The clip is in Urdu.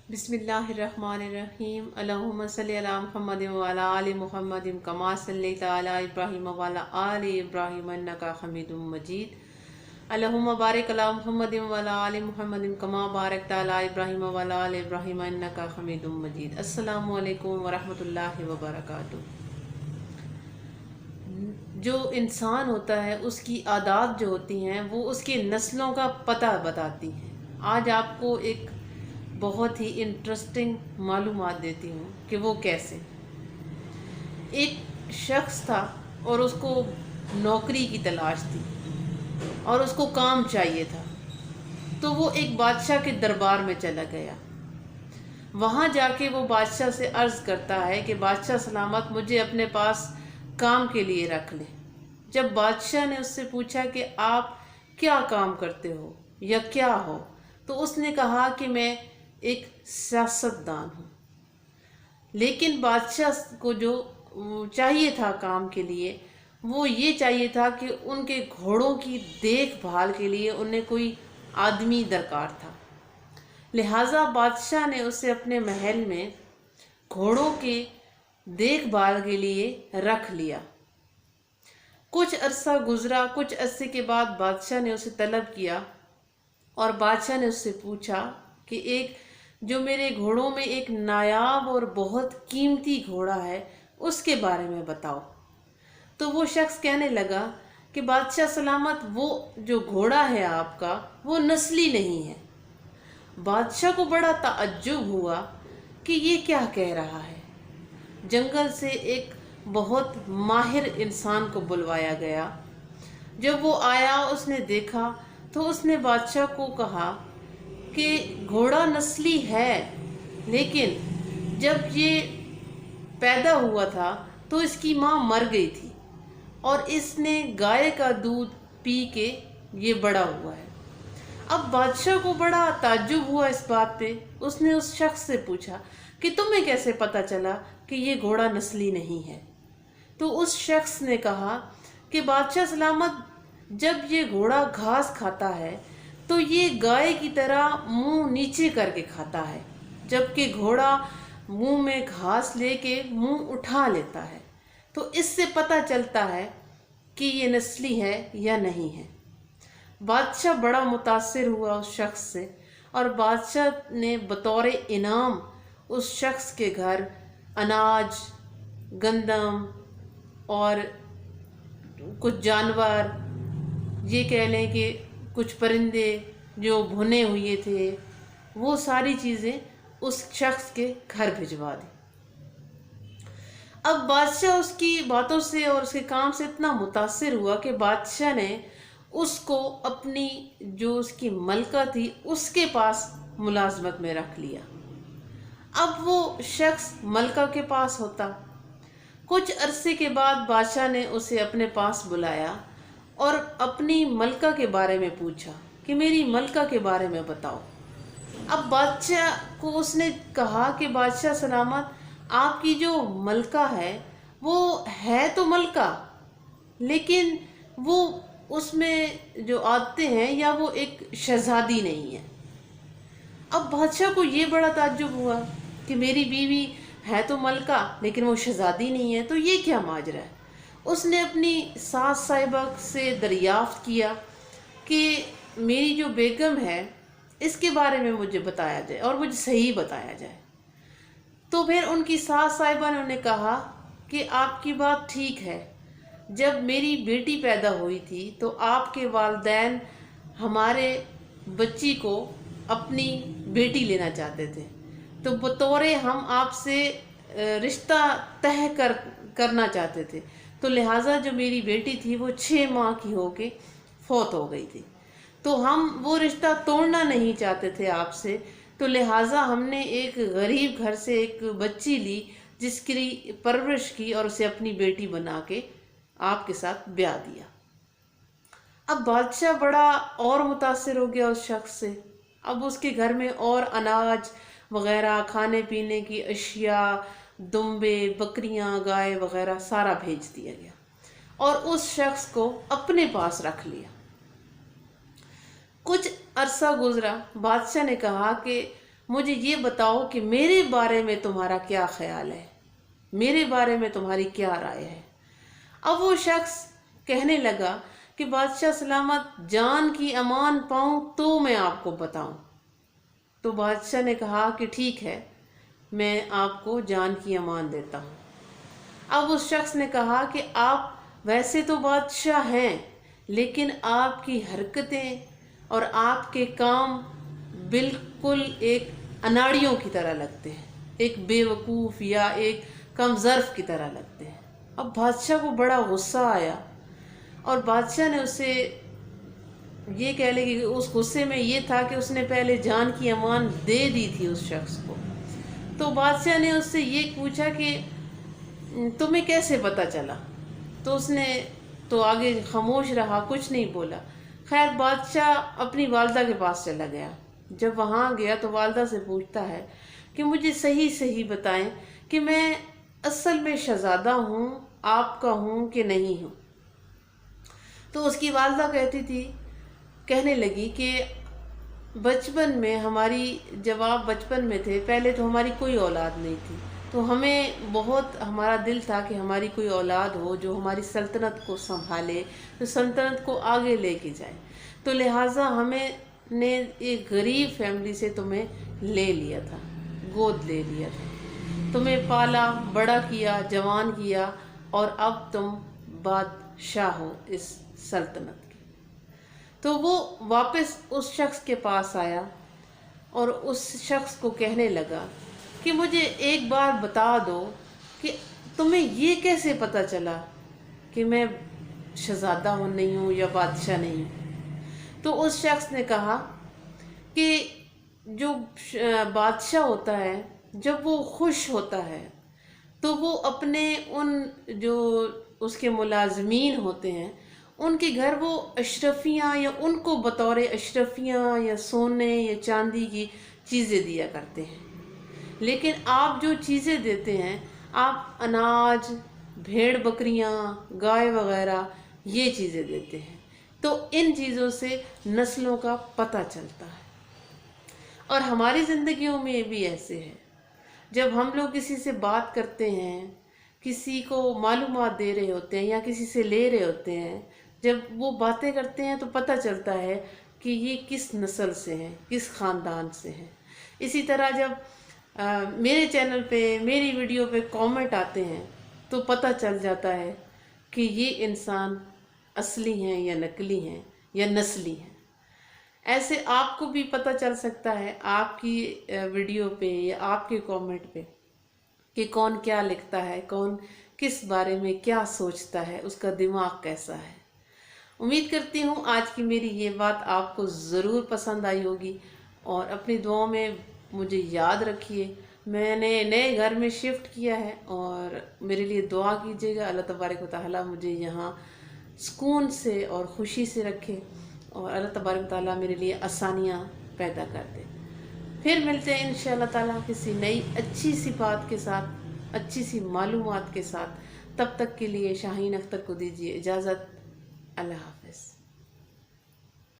بسم اللہ الرحمن الرحیم اللہم صلی علی محمد وعلی آل محمد کما صلیت علی ابراہیم وعلی آل ابراہیم انکا حمید مجید اللہم بارک علی محمد وعلی آل محمد کما بارکت علی ابراہیم وعلی آل ابراہیم انکا حمید مجید۔ السلام علیکم ورحمۃ اللہ وبرکاتہ۔ جو انسان ہوتا ہے اس کی عادات جو ہوتی ہیں وہ اس کی نسلوں کا پتہ بتاتی ہیں۔ آج آپ کو ایک بہت ہی انٹرسٹنگ معلومات دیتی ہوں کہ وہ کیسے۔ ایک شخص تھا اور اس کو نوکری کی تلاش تھی اور اس کو کام چاہیے تھا، تو وہ ایک بادشاہ کے دربار میں چلا گیا۔ وہاں جا کے وہ بادشاہ سے عرض کرتا ہے کہ بادشاہ سلامت مجھے اپنے پاس کام کے لیے رکھ لیں۔ جب بادشاہ نے اس سے پوچھا کہ آپ کیا کام کرتے ہو یا کیا ہو، تو اس نے کہا کہ میں ایک سیاستدان ہوں۔ لیکن بادشاہ کو جو چاہیے تھا کام کے لیے، وہ یہ چاہیے تھا کہ ان کے گھوڑوں کی دیکھ بھال کے لیے انہیں کوئی آدمی درکار تھا۔ لہٰذا بادشاہ نے اسے اپنے محل میں گھوڑوں کے دیکھ بھال کے لیے رکھ لیا۔ کچھ عرصہ گزرا، کچھ عرصے کے بعد بادشاہ نے اسے طلب کیا اور بادشاہ نے اس سے پوچھا کہ جو میرے گھوڑوں میں ایک نایاب اور بہت قیمتی گھوڑا ہے اس کے بارے میں بتاؤ۔ تو وہ شخص کہنے لگا کہ بادشاہ سلامت وہ جو گھوڑا ہے آپ کا وہ نسلی نہیں ہے۔ بادشاہ کو بڑا تعجب ہوا کہ یہ کیا کہہ رہا ہے۔ جنگل سے ایک بہت ماہر انسان کو بلوایا گیا۔ جب وہ آیا اس نے دیکھا تو اس نے بادشاہ کو کہا کہ گھوڑا نسلی ہے، لیکن جب یہ پیدا ہوا تھا تو اس کی ماں مر گئی تھی اور اس نے گائے کا دودھ پی کے یہ بڑا ہوا ہے۔ اب بادشاہ کو بڑا تعجب ہوا اس بات پہ۔ اس نے اس شخص سے پوچھا کہ تمہیں کیسے پتہ چلا کہ یہ گھوڑا نسلی نہیں ہے؟ تو اس شخص نے کہا کہ بادشاہ سلامت جب یہ گھوڑا گھاس کھاتا ہے تو یہ گائے کی طرح منہ نیچے کر کے کھاتا ہے، جبکہ گھوڑا منہ میں گھاس لے کے منہ اٹھا لیتا ہے۔ تو اس سے پتہ چلتا ہے کہ یہ نسلی ہے یا نہیں ہے۔ بادشاہ بڑا متاثر ہوا اس شخص سے، اور بادشاہ نے بطور انعام اس شخص کے گھر اناج، گندم اور کچھ جانور، یہ کہہ لیں کہ کچھ پرندے جو بھنے ہوئے تھے، وہ ساری چیزیں اس شخص کے گھر بھجوا دی۔ اب بادشاہ اس کی باتوں سے اور اس کے کام سے اتنا متاثر ہوا کہ بادشاہ نے اس کو اپنی جو اس کی ملکہ تھی اس کے پاس ملازمت میں رکھ لیا۔ اب وہ شخص ملکہ کے پاس ہوتا۔ کچھ عرصے کے بعد بادشاہ نے اسے اپنے پاس بلایا اور اپنی ملکہ کے بارے میں پوچھا کہ میری ملکہ کے بارے میں بتاؤ۔ اب بادشاہ کو اس نے کہا کہ بادشاہ سلامت آپ کی جو ملکہ ہے وہ ہے تو ملکہ، لیکن وہ اس میں جو عادتیں ہیں یا وہ ایک شہزادی نہیں ہے۔ اب بادشاہ کو یہ بڑا تعجب ہوا کہ میری بیوی ہے تو ملکہ لیکن وہ شہزادی نہیں ہے، تو یہ کیا ماجرا ہے۔ اس نے اپنی ساس صاحبہ سے دریافت کیا کہ میری جو بیگم ہے اس کے بارے میں مجھے بتایا جائے اور مجھے صحیح بتایا جائے۔ تو پھر ان کی ساس صاحبہ نے انہیں کہا کہ آپ کی بات ٹھیک ہے، جب میری بیٹی پیدا ہوئی تھی تو آپ کے والدین ہمارے بچی کو اپنی بیٹی لینا چاہتے تھے، تو بطور ہم آپ سے رشتہ طے کرنا چاہتے تھے، تو لہٰذا جو میری بیٹی تھی وہ 6 ماہ کی ہو کے فوت ہو گئی تھی، تو ہم وہ رشتہ توڑنا نہیں چاہتے تھے آپ سے، تو لہٰذا ہم نے ایک غریب گھر سے ایک بچی لی جس کی پرورش کی اور اسے اپنی بیٹی بنا کے آپ کے ساتھ بیاہ دیا۔ اب بادشاہ بڑا اور متاثر ہو گیا اس شخص سے۔ اب اس کے گھر میں اور اناج وغیرہ، کھانے پینے کی اشیاء، دمبے، بکریاں، گائے وغیرہ سارا بھیج دیا گیا اور اس شخص کو اپنے پاس رکھ لیا۔ کچھ عرصہ گزرا، بادشاہ نے کہا کہ مجھے یہ بتاؤ کہ میرے بارے میں تمہارا کیا خیال ہے، میرے بارے میں تمہاری کیا رائے ہے۔ اب وہ شخص کہنے لگا کہ بادشاہ سلامت، جان کی امان پاؤں تو میں آپ کو بتاؤں۔ تو بادشاہ نے کہا کہ ٹھیک ہے، میں آپ کو جان کی امان دیتا ہوں۔ اب اس شخص نے کہا کہ آپ ویسے تو بادشاہ ہیں، لیکن آپ کی حرکتیں اور آپ کے کام بالکل ایک اناڑیوں کی طرح لگتے ہیں، ایک بے وقوف یا ایک کم ظرف کی طرح لگتے ہیں۔ اب بادشاہ کو بڑا غصہ آیا، اور بادشاہ نے اسے یہ کہہ لے کہ اس غصے میں یہ تھا کہ اس نے پہلے جان کی امان دے دی تھی اس شخص کو۔ تو بادشاہ نے اس سے یہ پوچھا کہ تمہیں کیسے پتہ چلا؟ تو اس نے تو آگے خاموش رہا، کچھ نہیں بولا۔ خیر، بادشاہ اپنی والدہ کے پاس چلا گیا۔ جب وہاں گیا تو والدہ سے پوچھتا ہے کہ مجھے صحیح صحیح بتائیں کہ میں اصل میں شہزادہ ہوں، آپ کا ہوں کہ نہیں ہوں۔ تو اس کی والدہ کہنے لگی کہ بچپن میں جب آپ بچپن میں تھے، پہلے تو ہماری کوئی اولاد نہیں تھی، تو ہمارا دل تھا کہ ہماری کوئی اولاد ہو جو ہماری سلطنت کو سنبھالے، تو سلطنت کو آگے لے کے جائے۔ تو لہٰذا ہمیں نے ایک غریب فیملی سے تمہیں لے لیا تھا، گود لے لیا تھا، تمہیں پالا بڑا کیا، جوان کیا، اور اب تم بادشاہ ہو اس سلطنت کی۔ تو وہ واپس اس شخص کے پاس آیا اور اس شخص کو کہنے لگا کہ مجھے ایک بار بتا دو کہ تمہیں یہ کیسے پتہ چلا کہ میں شہزادہ نہیں ہوں یا بادشاہ نہیں ہوں۔ تو اس شخص نے کہا کہ جو بادشاہ ہوتا ہے، جب وہ خوش ہوتا ہے تو وہ اپنے جو اس کے ملازمین ہوتے ہیں، ان کے گھر وہ اشرفیاں یا ان کو بطور اشرفیاں یا سونے یا چاندی کی چیزیں دیا کرتے ہیں۔ لیکن آپ جو چیزیں دیتے ہیں، آپ اناج، بھیڑ بکریاں، گائے وغیرہ یہ چیزیں دیتے ہیں۔ تو ان چیزوں سے نسلوں کا پتہ چلتا ہے۔ اور ہماری زندگیوں میں بھی ایسے ہے، جب ہم لوگ کسی سے بات کرتے ہیں، کسی کو معلومات دے رہے ہوتے ہیں یا کسی سے لے رہے ہوتے ہیں، جب وہ باتیں کرتے ہیں تو پتہ چلتا ہے کہ یہ کس نسل سے ہیں، کس خاندان سے ہیں۔ اسی طرح جب میرے چینل پہ، میری ویڈیو پہ کامنٹ آتے ہیں تو پتہ چل جاتا ہے کہ یہ انسان اصلی ہیں یا نقلی ہیں یا نسلی ہیں۔ ایسے آپ کو بھی پتہ چل سکتا ہے آپ کی ویڈیو پہ یا آپ کے کامنٹ پہ کہ کون کیا لکھتا ہے، کون کس بارے میں کیا سوچتا ہے، اس کا دماغ کیسا ہے۔ امید کرتی ہوں آج کی میری یہ بات آپ کو ضرور پسند آئی ہوگی، اور اپنی دعاؤں میں مجھے یاد رکھیے۔ میں نے نئے گھر میں شفٹ کیا ہے، اور میرے لیے دعا کیجیے گا اللہ تبارک و تعالیٰ مجھے یہاں سکون سے اور خوشی سے رکھے، اور اللہ تبارک و تعالیٰ میرے لیے آسانیاں پیدا کر دے۔ پھر ملتے ہیں انشاءاللہ تعالیٰ کسی نئی اچھی سی بات کے ساتھ، اچھی سی معلومات کے ساتھ۔ تب تک کے لیے شاہین اختر کو دیجیے اجازت۔ اللہ حافظ۔